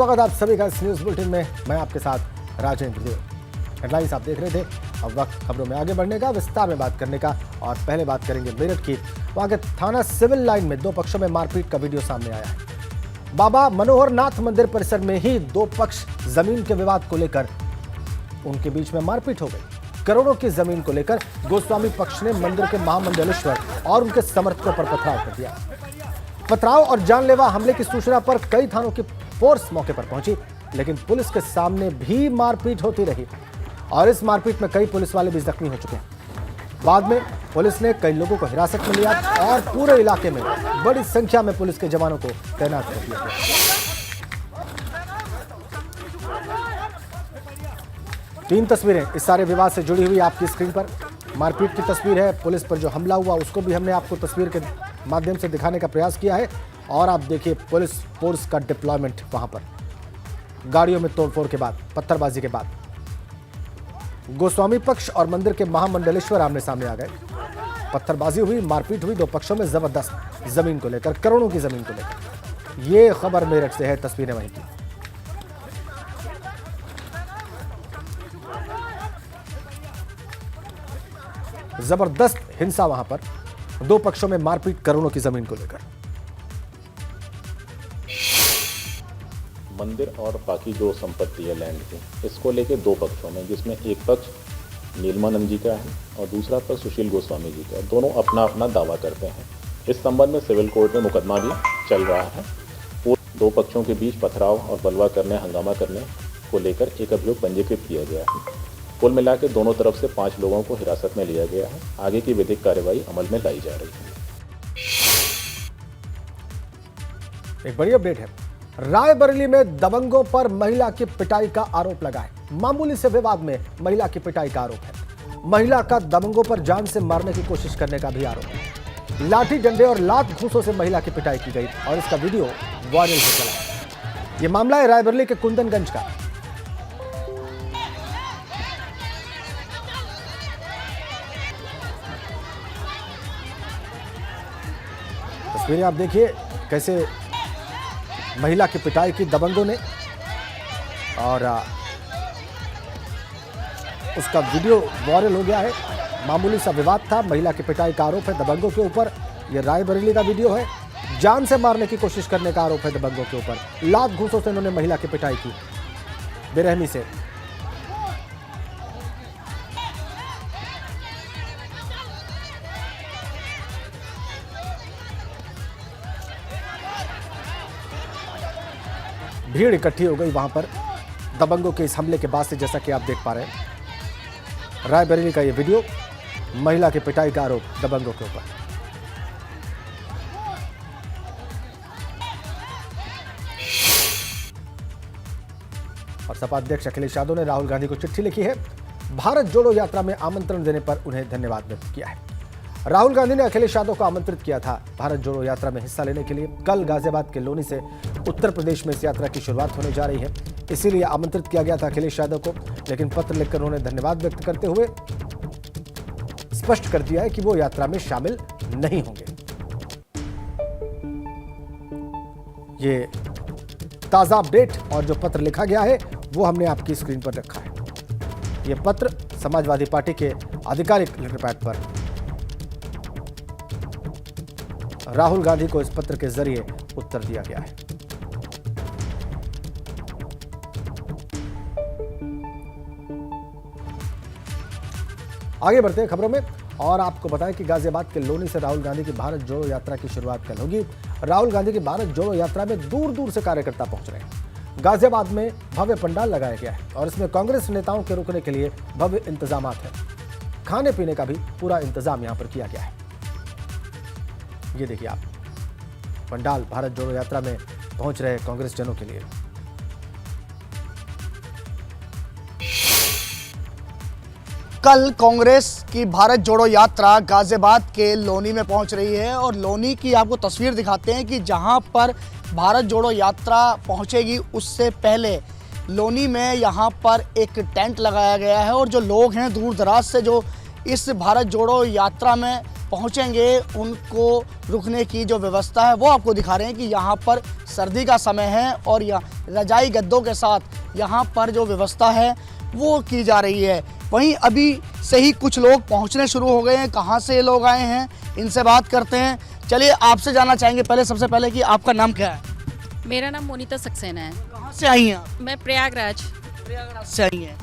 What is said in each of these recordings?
स्वागत आप सभी का इस न्यूज बुलेटिन में। मैं आपके साथ राजेंद्र देव। हेडलाइंस आप देख रहे थे। अब वक्त खबरों में आगे बढ़ने का, विस्तार में बात करने का। और पहले बात करेंगे मेरठ की। वहां के थाना सिविल लाइन में दो पक्षों में मारपीट का वीडियो सामने आया है। बाबा मनोहर नाथ मंदिर परिसर में ही दो पक्ष जमीन के विवाद को लेकर उनके बीच में मारपीट हो गई। करोड़ों की जमीन को लेकर गोस्वामी पक्ष ने मंदिर के महामंडलेश्वर और उनके समर्थकों पर पथराव कर दिया। पथराव और जानलेवा हमले की सूचना पर कई थानों की फोर्स मौके पर पहुंची, लेकिन पुलिस के सामने भी मारपीट होती रही और इस मारपीट में कई पुलिस वाले भी जख्मी हो चुके हैं। बाद में पुलिस ने कई लोगों को हिरासत में लिया और पूरे इलाके में बड़ी संख्या में पुलिस के जवानों को तैनात कर दिया गया। तीन तस्वीरें इस सारे विवाद से जुड़ी हुई आपकी स्क्रीन पर। मारपीट की तस्वीर है, पुलिस पर जो हमला हुआ उसको भी हमने आपको तस्वीर के माध्यम से दिखाने का प्रयास किया है। और आप देखिए पुलिस फोर्स का डिप्लॉयमेंट वहां पर, गाड़ियों में तोड़फोड़ के बाद, पत्थरबाजी के बाद गोस्वामी पक्ष और मंदिर के महामंडलेश्वर आमने सामने आ गए। पत्थरबाजी हुई, मारपीट हुई दो पक्षों में जबरदस्त, जमीन को लेकर, करोड़ों की जमीन को लेकर। ये खबर मेरठ से है, तस्वीरें वहीं की। जबरदस्त हिंसा वहां पर, दो पक्षों में मारपीट, करोड़ों की जमीन को लेकर। मंदिर और बाकी जो संपत्ति है लैंड की, इसको लेके दो पक्षों में, जिसमें एक पक्ष नीलमानंद जी का है और दूसरा पक्ष सुशील गोस्वामी जी का है। दोनों अपना अपना दावा करते हैं। इस संबंध में सिविल कोर्ट में मुकदमा भी चल रहा है। दो पक्षों के बीच पथराव और बलवा करने, हंगामा करने को लेकर एक अभियोग पंजीकृत किया गया है। कुल मिला के दोनों तरफ से 5 लोगों को हिरासत में लिया गया है। आगे की विधिक कार्रवाई अमल में लाई जा रही है। एक बड़ी अपडेट है। रायबरेली में दबंगों पर महिला की पिटाई का आरोप लगा है। मामूली से विवाद में महिला की पिटाई का आरोप है। महिला का दबंगों पर जान से मारने की कोशिश करने का भी आरोप है। लाठी डंडे और लात घूंसों से महिला की पिटाई की गई और इसका वीडियो वायरल हो चला। यह मामला है रायबरेली के कुंदनगंज का। तस्वीरें आप देखिए कैसे महिला की पिटाई की दबंगों ने, और उसका वीडियो वायरल हो गया है। मामूली सा विवाद था, महिला की पिटाई का आरोप है दबंगों के ऊपर। यह रायबरेली का वीडियो है। जान से मारने की कोशिश करने का आरोप है दबंगों के ऊपर। लात घूंसों से उन्होंने महिला की पिटाई की बेरहमी से। भीड़ इकट्ठी हो गई वहां पर दबंगों के इस हमले के बाद से, जैसा कि आप देख पा रहे हैं। रायबरेली का यह वीडियो, महिला की पिटाई का आरोप दबंगों के ऊपर। और सपा अध्यक्ष अखिलेश यादव ने राहुल गांधी को चिट्ठी लिखी है। भारत जोड़ो यात्रा में आमंत्रण देने पर उन्हें धन्यवाद व्यक्त किया है। राहुल गांधी ने अखिलेश यादव को आमंत्रित किया था भारत जोड़ो यात्रा में हिस्सा लेने के लिए। कल गाजियाबाद के लोनी से उत्तर प्रदेश में इस यात्रा की शुरुआत होने जा रही है, इसीलिए आमंत्रित किया गया था अखिलेश यादव को। लेकिन पत्र लिखकर उन्होंने धन्यवाद व्यक्त करते हुए स्पष्ट कर दिया है कि वो यात्रा में शामिल नहीं होंगे। ये ताजा अपडेट और जो पत्र लिखा गया है वो हमने आपकी स्क्रीन पर रखा है। यह पत्र समाजवादी पार्टी के आधिकारिक लेटर पैड पर राहुल गांधी को इस पत्र के जरिए उत्तर दिया गया है। आगे बढ़ते हैं खबरों में और आपको बताएं कि गाजियाबाद के लोनी से राहुल गांधी की भारत जोड़ो यात्रा की शुरुआत कल होगी। राहुल गांधी की भारत जोड़ो यात्रा में दूर दूर से कार्यकर्ता पहुंच रहे हैं। गाजियाबाद में भव्य पंडाल लगाया गया है और इसमें कांग्रेस नेताओं के रुकने के लिए भव्य इंतजाम है। खाने पीने का भी पूरा इंतजाम यहां पर किया गया है। ये देखिए आप, पंडाल भारत जोड़ो यात्रा में पहुंच रहे कांग्रेस जनों के लिए। कल कांग्रेस की भारत जोड़ो यात्रा गाजियाबाद के लोनी में पहुंच रही है और लोनी की आपको तस्वीर दिखाते हैं कि जहां पर भारत जोड़ो यात्रा पहुंचेगी उससे पहले लोनी में यहां पर एक टेंट लगाया गया है और जो लोग हैं दूर दराज से जो इस भारत जोड़ो यात्रा में पहुंचेंगे उनको रुकने की जो व्यवस्था है वो आपको दिखा रहे हैं कि यहाँ पर सर्दी का समय है और यहाँ रजाई गद्दों के साथ यहाँ पर जो व्यवस्था है वो की जा रही है। वहीं अभी से ही कुछ लोग पहुंचने शुरू हो गए हैं। कहाँ से ये लोग आए हैं इनसे बात करते हैं। चलिए आपसे जानना चाहेंगे सबसे पहले कि आपका नाम क्या है? मेरा नाम मोनिता सक्सेना है। कहाँ से आई हैं आप? मैं प्रयागराज। प्रयागराज से आई हैं।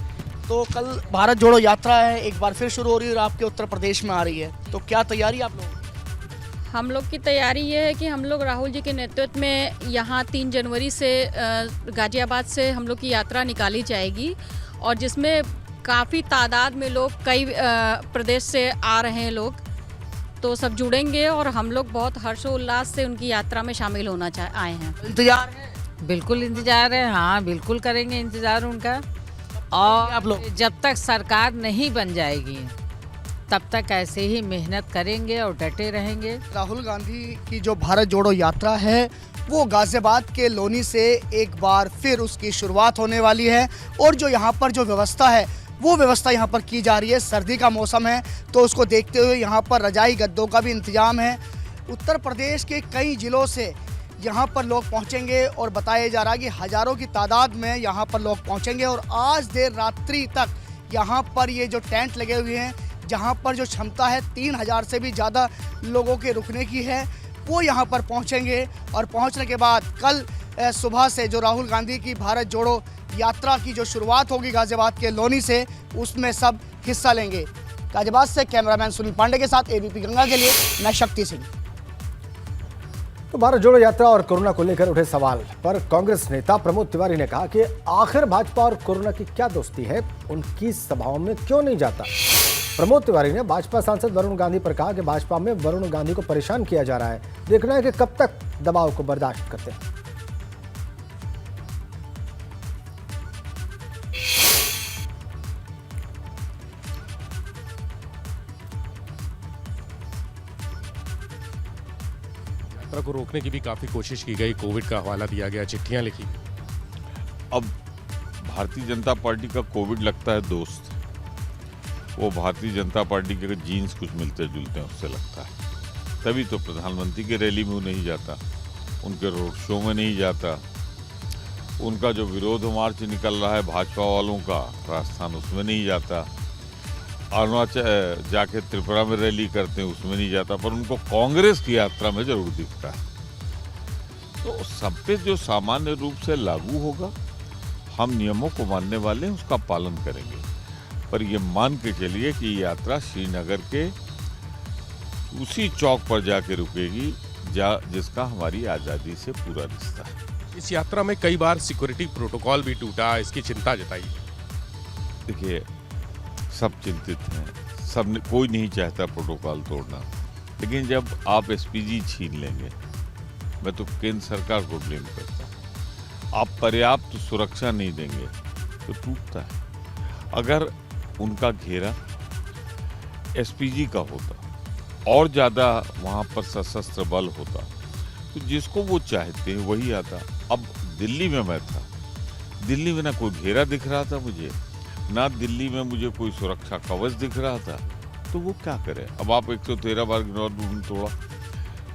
तो कल भारत जोड़ो यात्रा है, एक बार फिर शुरू हो रही है और आपके उत्तर प्रदेश में आ रही है, तो क्या तैयारी आप लोग? हम लोग की तैयारी ये है कि हम लोग राहुल जी के नेतृत्व में यहाँ 3 जनवरी से गाजियाबाद से हम लोग की यात्रा निकाली जाएगी और जिसमें काफ़ी तादाद में लोग कई प्रदेश से आ रहे हैं लोग, तो सब जुड़ेंगे और हम लोग बहुत हर्षोल्लास से उनकी यात्रा में शामिल होना आए हैं। इंतजार है? बिल्कुल इंतजार है, हाँ बिल्कुल करेंगे इंतजार उनका। और आप लोग? जब तक सरकार नहीं बन जाएगी तब तक ऐसे ही मेहनत करेंगे और डटे रहेंगे। राहुल गांधी की जो भारत जोड़ो यात्रा है वो गाजियाबाद के लोनी से एक बार फिर उसकी शुरुआत होने वाली है और जो यहाँ पर जो व्यवस्था है वो व्यवस्था यहाँ पर की जा रही है। सर्दी का मौसम है तो उसको देखते हुए यहाँ पर रजाई गद्दों का भी इंतजाम है। उत्तर प्रदेश के कई ज़िलों से यहाँ पर लोग पहुँचेंगे और बताया जा रहा है कि हज़ारों की तादाद में यहाँ पर लोग पहुँचेंगे और आज देर रात्रि तक यहाँ पर ये जो टेंट लगे हुए हैं जहाँ पर जो क्षमता है 3000 से भी ज़्यादा लोगों के रुकने की है वो यहाँ पर पहुँचेंगे और पहुँचने के बाद कल सुबह से जो राहुल गांधी की भारत जोड़ो यात्रा की जो शुरुआत होगी गाजियाबाद के लोनी से, उसमें सब हिस्सा लेंगे। गाजियाबाद से कैमरामैन सुनील पांडे के साथ एबीपी गंगा के लिए मैं शक्ति सिंह। तो भारत जोड़ो यात्रा और कोरोना को लेकर उठे सवाल पर कांग्रेस नेता प्रमोद तिवारी ने कहा कि आखिर भाजपा और कोरोना की क्या दोस्ती है, उनकी सभाओं में क्यों नहीं जाता। प्रमोद तिवारी ने भाजपा सांसद वरुण गांधी पर कहा कि भाजपा में वरुण गांधी को परेशान किया जा रहा है, देखना है कि कब तक दबाव को बर्दाश्त करते हैं। यात्रा को रोकने की भी काफी कोशिश की गई, कोविड का हवाला दिया गया, चिट्ठियां लिखी। अब भारतीय जनता पार्टी का कोविड लगता है दोस्त, वो भारतीय जनता पार्टी के जीन्स कुछ मिलते जुलते हैं उससे लगता है। तभी तो प्रधानमंत्री की रैली में वो नहीं जाता, उनके रोड शो में नहीं जाता, उनका जो विरोध मार्च निकल रहा है भाजपा वालों का राजस्थान उसमें नहीं जाता, अरुणाचल जाके त्रिपुरा में रैली करते हैं उसमें नहीं जाता, पर उनको कांग्रेस की यात्रा में जरूर दिखता है। तो सब पे जो सामान्य रूप से लागू होगा, हम नियमों को मानने वाले हैं, उसका पालन करेंगे। पर ये मान के चलिए कि यात्रा श्रीनगर के उसी चौक पर जाके रुकेगी जिसका हमारी आज़ादी से पूरा रिश्ता है। इस यात्रा में कई बार सिक्योरिटी प्रोटोकॉल भी टूटा, इसकी चिंता जताई। देखिए, सब चिंतित हैं, सब कोई नहीं चाहता प्रोटोकॉल तोड़ना, लेकिन जब आप एसपीजी छीन लेंगे, मैं तो केंद्र सरकार को ब्लेम करता हूँ, आप पर्याप्त सुरक्षा नहीं देंगे तो टूटता है। अगर उनका घेरा एसपीजी का होता और ज़्यादा वहाँ पर सशस्त्र बल होता तो जिसको वो चाहते हैं वही आता। अब दिल्ली में मैं था, दिल्ली में ना कोई घेरा दिख रहा था मुझे, ना दिल्ली में मुझे कोई सुरक्षा कवच दिख रहा था, तो वो क्या करे। अब आप 113 बार इग्नोर तोड़ा,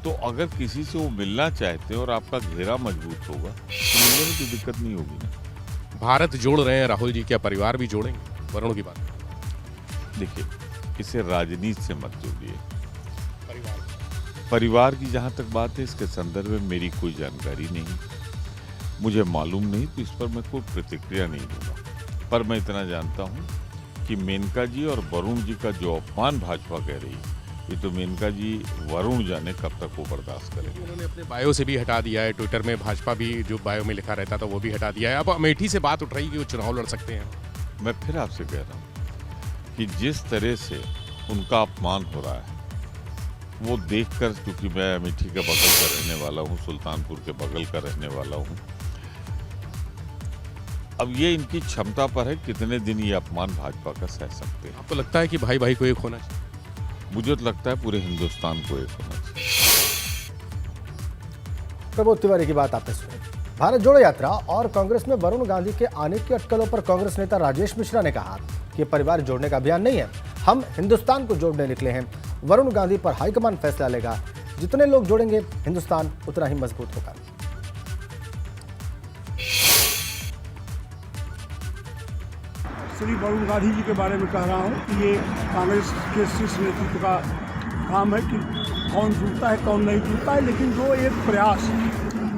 तो अगर किसी से वो मिलना चाहते हैं और आपका घेरा मजबूत होगा तो मिलने में तो दिक्कत नहीं होगी ना। भारत जोड़ रहे हैं राहुल जी, क्या परिवार भी जोड़ेंगे? वरुण की बात देखिए, इसे राजनीति से मत जोड़िए। परिवार की जहाँ तक बात है, इसके संदर्भ में मेरी कोई जानकारी नहीं, मुझे मालूम नहीं, तो इस पर मैं कोई प्रतिक्रिया नहीं दूंगा। पर मैं इतना जानता हूँ कि मेनका जी और वरुण जी का जो अपमान भाजपा कह रही है, ये तो मेनका जी वरुण जाने कब तक वो बर्दाश्त करेंगे। उन्होंने अपने बायो से भी हटा दिया है, ट्विटर में भाजपा भी जो बायो में लिखा रहता था वो भी हटा दिया है। अब अमेठी से बात उठ रही है कि वो चुनाव लड़ सकते हैं। मैं फिर आपसे कह रहा हूँ कि जिस तरह से उनका अपमान हो रहा है वो देखकर, क्योंकि मैं अमेठी के बगल का रहने वाला हूँ, सुल्तानपुर के बगल का रहने वाला हूँ, अब ये इनकी क्षमता पर है कितने दिन ये अपमान भाजपा का सह सकते हैं। आपको लगता है कि भाई भाई को एक होना चाहिए? मुझे तो लगता है पूरे हिंदुस्तान को एक होना चाहिए। प्रमोद तिवारी की बात आपने सुनी। भारत जोड़ो यात्रा और कांग्रेस में वरुण गांधी के आने की अटकलों पर कांग्रेस नेता राजेश मिश्रा ने कहा कि परिवार जोड़ने का अभियान नहीं है, हम हिंदुस्तान को जोड़ने निकले हैं। वरुण गांधी पर हाईकमान फैसला लेगा। जितने लोग जोड़ेंगे हिंदुस्तान उतना ही मजबूत होगा। श्री वरुण गांधी जी के बारे में कह रहा हूँ कि ये कांग्रेस के शीर्ष नेतृत्व का काम है कि कौन जुड़ता है कौन नहीं जुड़ता है, लेकिन जो एक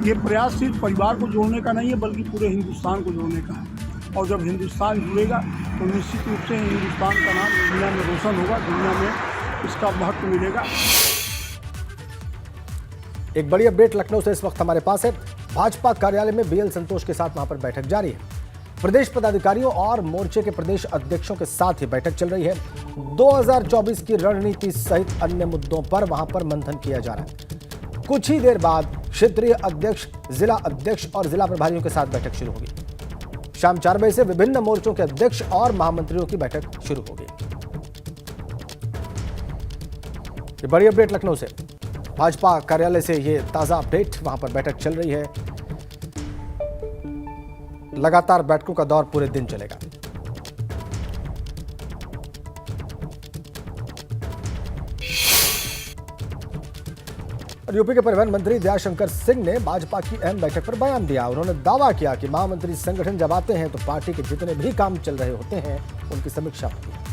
ये प्रयास सिर्फ परिवार को जोड़ने का नहीं है बल्कि पूरे हिंदुस्तान को जोड़ने का है। और जब हिंदुस्तान जुड़ेगा तो निश्चित रूप से हिंदुस्तान का नाम दुनिया में रोशन होगा, दुनिया में इसका महत्व मिलेगा। एक बड़ी अपडेट लखनऊ से इस वक्त हमारे पास है। भाजपा कार्यालय में बीएल संतोष के साथ वहां पर बैठक जारी है। प्रदेश पदाधिकारियों और मोर्चे के प्रदेश अध्यक्षों के साथ ही बैठक चल रही है। 2024 की रणनीति सहित अन्य मुद्दों पर वहां पर मंथन किया जा रहा है। कुछ ही देर बाद क्षेत्रीय अध्यक्ष, जिला अध्यक्ष और जिला प्रभारियों के साथ बैठक शुरू होगी। शाम 4 बजे से विभिन्न मोर्चों के अध्यक्ष और महामंत्रियों की बैठक शुरू होगी। ये बड़ी अपडेट लखनऊ से, भाजपा कार्यालय से ये ताजा अपडेट। वहां पर बैठक चल रही है। लगातार बैठकों का दौर पूरे दिन चलेगा। और यूपी के परिवहन मंत्री दयाशंकर सिंह ने भाजपा की अहम बैठक पर बयान दिया। उन्होंने दावा किया कि महामंत्री संगठन जब आते हैं तो पार्टी के जितने भी काम चल रहे होते हैं उनकी समीक्षा होती है।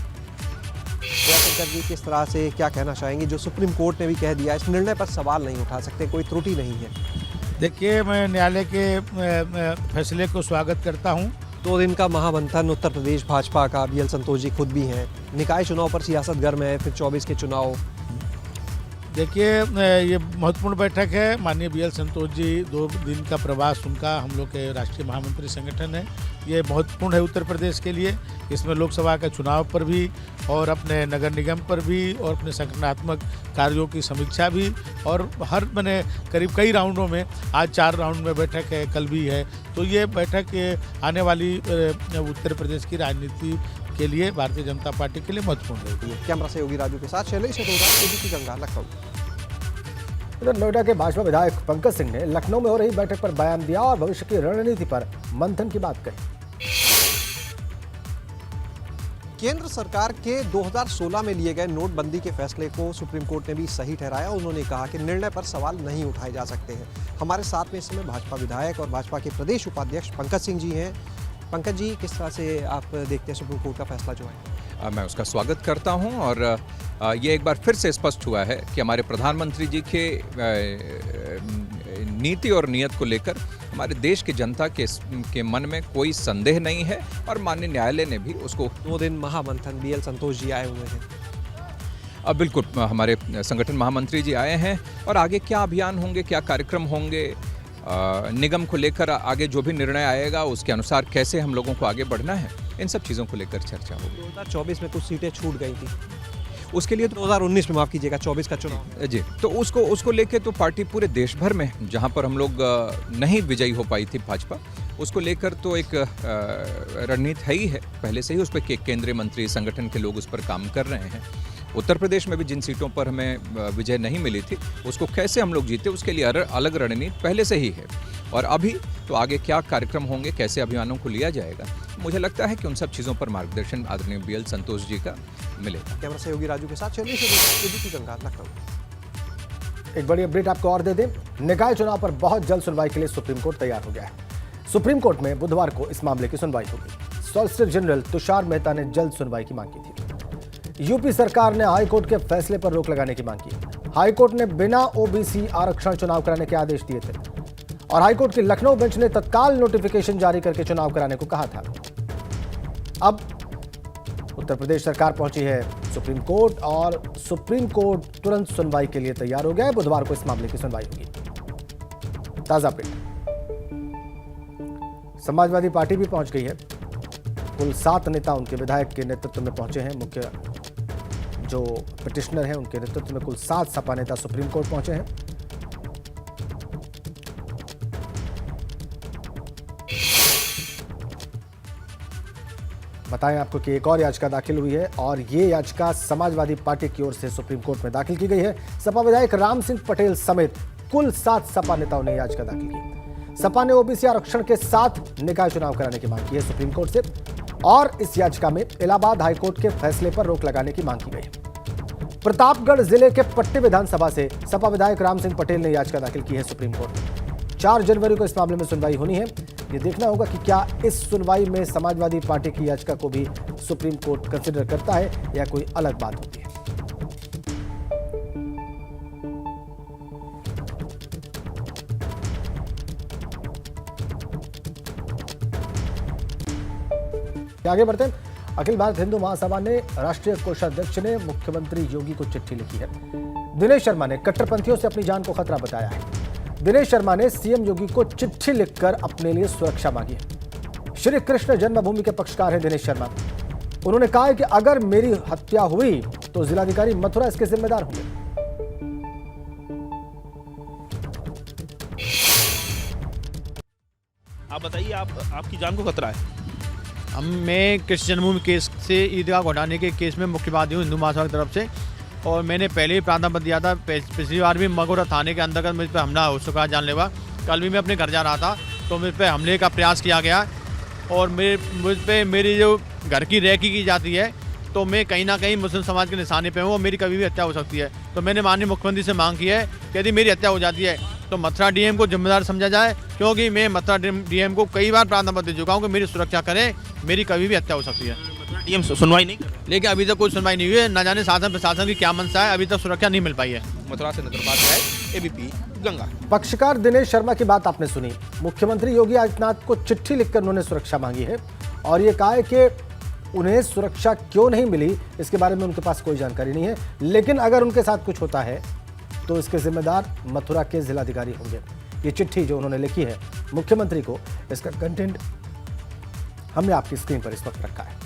दयाशंकर जी किस तरह से क्या कहना चाहेंगे? जो सुप्रीम कोर्ट ने भी कह दिया, इस निर्णय पर सवाल नहीं उठा सकते, कोई त्रुटि नहीं है। देखिए, मैं न्यायालय के फैसले को स्वागत करता हूं। 2 दिन का महामंथन उत्तर प्रदेश भाजपा का, बीएल संतोष जी खुद भी हैं। निकाय चुनाव पर सियासत गर्म है, फिर 24 के चुनाव। देखिए, ये महत्वपूर्ण बैठक है। माननीय बीएल संतोष जी 2 दिन का प्रवास उनका हम लोग के राष्ट्रीय महामंत्री संगठन है, ये महत्वपूर्ण है उत्तर प्रदेश के लिए। इसमें लोकसभा के चुनाव पर भी और अपने नगर निगम पर भी और अपने संगठनात्मक कार्यों की समीक्षा भी, और हर मैंने करीब कई राउंडों में, आज 4 राउंड में बैठक है, कल भी है। तो ये बैठक आने वाली उत्तर प्रदेश की राजनीति के लिए, भारतीय जनता पार्टी के लिए महत्वपूर्ण रहेगी। कैमरा सहयोगी राजू के साथ शैलेश अरोड़ा, एबीपी गंगा, लखनऊ। इधर नोएडा के भाजपा विधायक पंकज सिंह ने लखनऊ में हो रही बैठक पर बयान दिया और भविष्य की रणनीति पर मंथन की बात कही। केंद्र सरकार के 2016 में लिए गए नोटबंदी के फैसले को सुप्रीम कोर्ट ने भी सही ठहराया। उन्होंने कहा कि निर्णय पर सवाल नहीं उठाए जा सकते हैं। हमारे साथ में इस समय भाजपा विधायक और भाजपा के प्रदेश उपाध्यक्ष पंकज सिंह जी हैं। पंकज जी, किस तरह से आप देखते हैं सुप्रीम कोर्ट का फैसला जो है? मैं उसका स्वागत करता हूं और ये एक बार फिर से स्पष्ट हुआ है कि हमारे प्रधानमंत्री जी के नीति और नियत को लेकर हमारे देश की जनता के मन में कोई संदेह नहीं है और माननीय न्यायालय ने भी उसको 2 दिन महामंथन, बीएल संतोष जी आए हुए हैं। अब बिल्कुल हमारे संगठन महामंत्री जी आए हैं और आगे क्या अभियान होंगे, क्या कार्यक्रम होंगे, निगम को लेकर आगे जो भी निर्णय आएगा उसके अनुसार कैसे हम लोगों को आगे बढ़ना है, इन सब चीज़ों को लेकर चर्चा होगी। 2024 में कुछ सीटें छूट गई थी, उसके लिए तो 2019 में, माफ़ कीजिएगा, 24 का चुनाव जी, तो उसको लेके तो पार्टी पूरे देश भर में जहां पर हम लोग नहीं विजयी हो पाई थी भाजपा, उसको लेकर तो एक रणनीति है ही है पहले से ही। उस पर केंद्रीय मंत्री, संगठन के लोग उस पर काम कर रहे हैं। उत्तर प्रदेश में भी जिन सीटों पर हमें विजय नहीं मिली थी उसको कैसे हम लोग जीते, उसके लिए अलग रणनीति पहले से ही है। और अभी तो आगे क्या कार्यक्रम होंगे, कैसे अभियानों को लिया जाएगा, मुझे लगता है कि उन सब चीज़ों पर मार्गदर्शन आदरणीय बीएल संतोष जी का मिलेगा। कैमरा सहयोगी राजू के साथ चलिए एबीपी गंगा, लखनऊ। एक बड़ी अपडेट आपको और दे दें। निकाय चुनाव पर बहुत जल्द सुनवाई के लिए सुप्रीम कोर्ट तैयार हो गया है। सुप्रीम कोर्ट में बुधवार को इस मामले की सुनवाई होगी। सॉलिसिटर जनरल तुषार मेहता ने जल्द सुनवाई की मांग की थी। यूपी सरकार ने हाईकोर्ट के फैसले पर रोक लगाने की मांग की। हाईकोर्ट ने बिना ओबीसी आरक्षण चुनाव कराने के आदेश दिए थे और हाईकोर्ट की लखनऊ बेंच ने तत्काल नोटिफिकेशन जारी करके चुनाव कराने को कहा था। अब उत्तर प्रदेश सरकार पहुंची है सुप्रीम कोर्ट और सुप्रीम कोर्ट तुरंत सुनवाई के लिए तैयार हो गया है। बुधवार को इस मामले की सुनवाई होगी। ताजा अपडेट, समाजवादी पार्टी भी पहुंच गई है। कुल 7 नेता उनके विधायक के नेतृत्व में पहुंचे हैं। मुख्य जो पिटिशनर हैं उनके नेतृत्व में कुल 7 सपा नेता सुप्रीम कोर्ट पहुंचे हैं। बताएं आपको कि एक और याचिका दाखिल हुई है और ये याचिका समाजवादी पार्टी की ओर से सुप्रीम कोर्ट में दाखिल की गई है। सपा विधायक राम सिंह पटेल समेत कुल 7 सपा नेताओं ने याचिका दाखिल की। सपा ने ओबीसी आरक्षण के साथ निकाय चुनाव कराने की मांग की है सुप्रीम कोर्ट से और इस याचिका में इलाहाबाद हाईकोर्ट के फैसले पर रोक लगाने की मांग की गई है। प्रतापगढ़ जिले के पट्टी विधानसभा से सपा विधायक राम सिंह पटेल ने याचिका दाखिल की है सुप्रीम कोर्ट में। 4 जनवरी को इस मामले में सुनवाई होनी है। ये देखना होगा कि क्या इस सुनवाई में समाजवादी पार्टी की याचिका को भी सुप्रीम कोर्ट कंसिडर करता है या कोई अलग बात होती है। आगे बढ़ते हैं। अखिल भारत हिंदू महासभा ने राष्ट्रीय कोषाध्यक्ष ने मुख्यमंत्री योगी को चिट्ठी लिखी है। दिनेश शर्मा ने कट्टरपंथियों से अपनी जान को खतरा बताया है। दिनेश शर्मा ने सीएम योगी को चिट्ठी लिखकर अपने लिए सुरक्षा मांगी है। श्री कृष्ण जन्मभूमि के पक्षकार हैं दिनेश शर्मा। उन्होंने कहा है कि अगर मेरी हत्या हुई तो जिलाधिकारी मथुरा इसके जिम्मेदार होंगे। आप बताइए, आपकी जान को खतरा है। मैं कृष्ण जन्मभूमि केस से ईदगाह घोटाने के केस में मुख्यवादी हूँ हिंदू महासभा की तरफ से, और मैंने पहले ही प्रार्थना पत्र दिया था। पिछली बार भी मगोरा थाने के अंतर्गत मुझ पर हमला हो चुका है जानलेवा। कल भी मैं अपने घर जा रहा था तो मुझ पर हमले का प्रयास किया गया, और मुझ पर मेरी जो घर की रैकी की जाती है, तो मैं कहीं ना कहीं मुस्लिम समाज के निशाने पे हूँ और मेरी कभी भी हत्या हो सकती है। तो मैंने माननीय मुख्यमंत्री से मांग की है कि यदि मेरी हत्या हो जाती है तो मथुरा डीएम को जिम्मेदार समझा जाए, क्योंकि मैं मथुरा डीएम को कई बार प्रार्थना पत्र दे चुका हूँ कि मेरी सुरक्षा करें, मेरी कभी भी हत्या हो सकती है। डीएम सुनवाई नहीं कर रहे, लेकिन अभी तक कोई सुनवाई नहीं हुई है। न जाने शासन प्रशासन की क्या मंशा है, अभी तक सुरक्षा नहीं मिल पाई है। मथुरा से नजरबाज है एबीपी गंगा। पक्षकार दिनेश शर्मा की बात आपने सुनी। मुख्यमंत्री योगी आदित्यनाथ को चिट्ठी लिखकर उन्होंने सुरक्षा मांगी है और ये कहा है कि उन्हें सुरक्षा क्यों नहीं मिली इसके बारे में उनके पास कोई जानकारी नहीं है, लेकिन अगर उनके साथ कुछ होता है तो इसके जिम्मेदार मथुरा के जिलाधिकारी होंगे। ये चिट्ठी जो उन्होंने लिखी है मुख्यमंत्री को, इसका कंटेंट हमने आपकी स्क्रीन पर इस वक्त रखा है।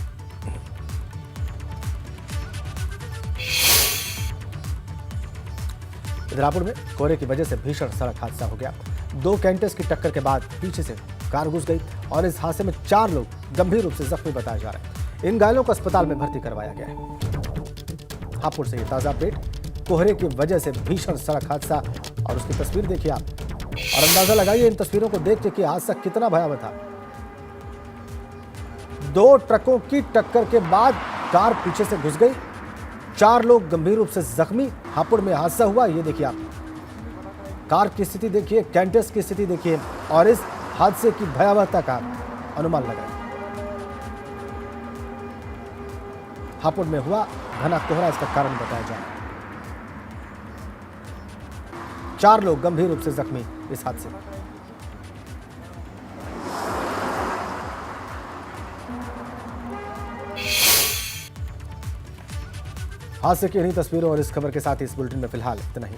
रायपुर में कोहरे की वजह से भीषण सड़क हादसा हो गया। 2 कैंटर्स की टक्कर के बाद पीछे से कार घुस गई और इस हादसे में 4 लोग गंभीर रूप से जख्मी बताए जा रहे हैं। इन घायलों को अस्पताल में भर्ती करवाया गया है। हापुड़ से ये ताजा अपडेट। कोहरे की वजह से भीषण सड़क हादसा और उसकी तस्वीर देखिए आप और अंदाजा लगाइए इन तस्वीरों को देख के हादसा कितना भयावह था। 2 ट्रकों की टक्कर के बाद कार पीछे से घुस गई, 4 लोग गंभीर रूप से जख्मी। हापुड़ में हादसा हुआ, ये देखिए आप कार की स्थिति देखिए, कैंटर्स की स्थिति देखिए और इस हादसे की भयावहता का अनुमान लगाइए। हापुड़ में हुआ घना कोहरा इसका कारण बताया जा रहा है। 4 लोग गंभीर रूप से जख्मी इस हादसे में। हादसे की इन्हीं तस्वीरों और इस खबर के साथ ही इस बुलेटिन में फिलहाल इतना ही।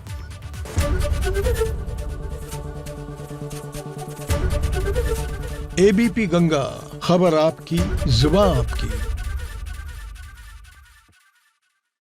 एबीपी गंगा, खबर आपकी, जुबान आपकी।